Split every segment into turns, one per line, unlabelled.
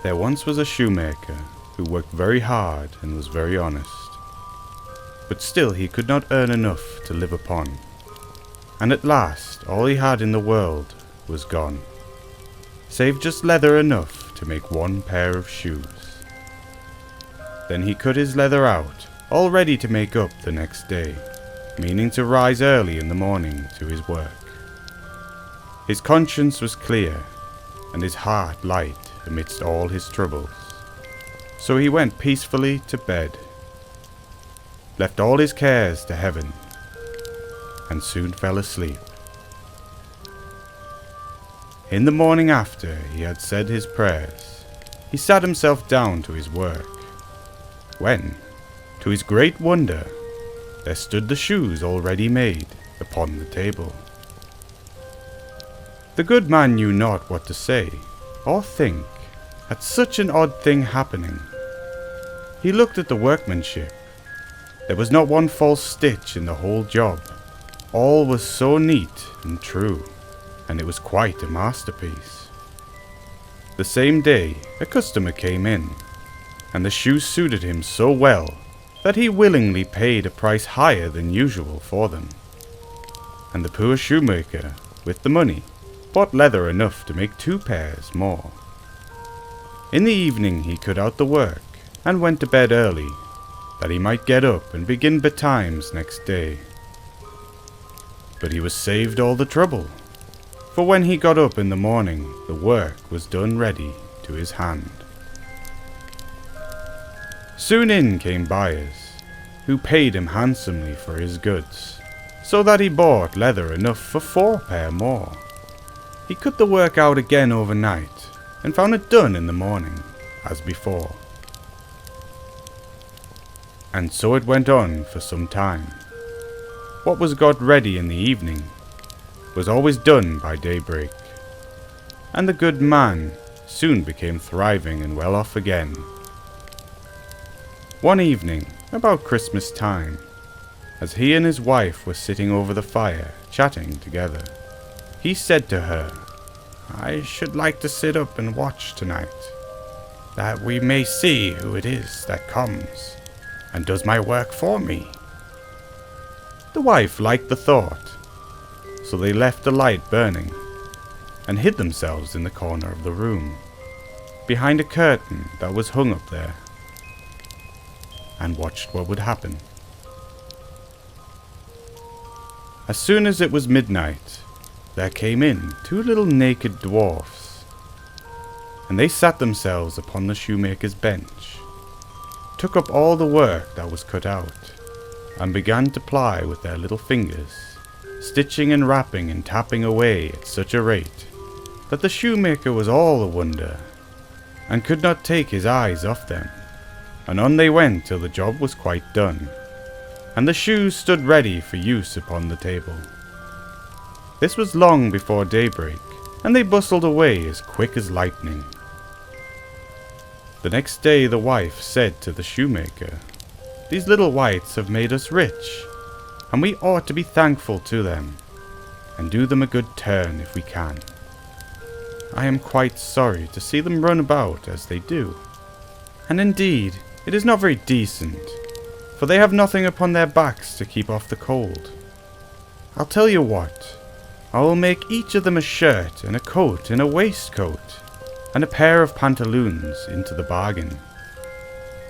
There once was a shoemaker who worked very hard and was very honest. But still he could not earn enough to live upon. And at last all he had in the world was gone, save just leather enough to make one pair of shoes. Then he cut his leather out, all ready to make up the next day, meaning to rise early in the morning to his work. His conscience was clear, and his heart light amidst all his troubles. So he went peacefully to bed, left all his cares to heaven, and soon fell asleep. In the morning after he had said his prayers, he sat himself down to his work, when, to his great wonder, there stood the shoes already made upon the table. The good man knew not what to say or think at such an odd thing happening. He looked at the workmanship. There was not one false stitch in the whole job. All was so neat and true, and it was quite a masterpiece. The same day a customer came in, and the shoes suited him so well that he willingly paid a price higher than usual for them. And the poor shoemaker, with the money, bought leather enough to make 2 pairs more. In the evening he cut out the work and went to bed early, that he might get up and begin betimes next day. But he was saved all the trouble, for when he got up in the morning the work was done ready to his hand. Soon in came buyers, who paid him handsomely for his goods, so that he bought leather enough for 4 pair more. He cut the work out again overnight, and found it done in the morning, as before. And so it went on for some time. What was got ready in the evening was always done by daybreak, and the good man soon became thriving and well off again. One evening, about Christmas time, as he and his wife were sitting over the fire, chatting together, he said to her, "I should like to sit up and watch tonight, that we may see who it is that comes and does my work for me." The wife liked the thought, so they left the light burning and hid themselves in the corner of the room, behind a curtain that was hung up there, and watched what would happen. As soon as it was midnight, there came in 2 little naked dwarfs, and they sat themselves upon the shoemaker's bench, took up all the work that was cut out, and began to ply with their little fingers, stitching and rapping and tapping away at such a rate that the shoemaker was all a wonder, and could not take his eyes off them. And on they went till the job was quite done, and the shoes stood ready for use upon the table. This was long before daybreak, and they bustled away as quick as lightning. The next day the wife said to the shoemaker, "These little wights have made us rich, and we ought to be thankful to them, and do them a good turn if we can. I am quite sorry to see them run about as they do, and indeed it is not very decent, for they have nothing upon their backs to keep off the cold. I'll tell you what, I will make each of them a shirt and a coat and a waistcoat, and a pair of pantaloons into the bargain.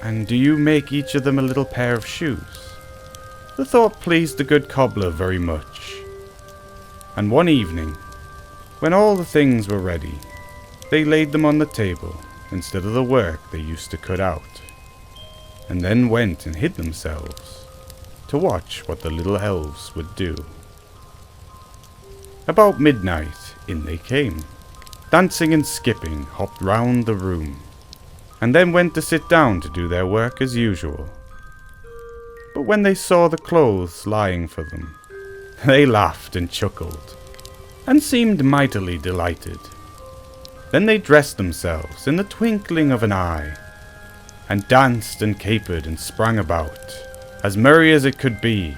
And do you make each of them a little pair of shoes." The thought pleased the good cobbler very much. And one evening, when all the things were ready, they laid them on the table instead of the work they used to cut out, and then went and hid themselves to watch what the little elves would do. About midnight in they came, dancing and skipping, hopped round the room, and then went to sit down to do their work as usual. But when they saw the clothes lying for them, they laughed and chuckled, and seemed mightily delighted. Then they dressed themselves in the twinkling of an eye, and danced and capered and sprang about, as merry as it could be,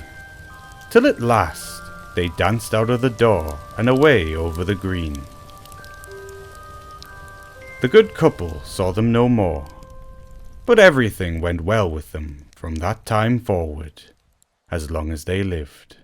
till at last they danced out of the door and away over the green. The good couple saw them no more, but everything went well with them from that time forward, as long as they lived.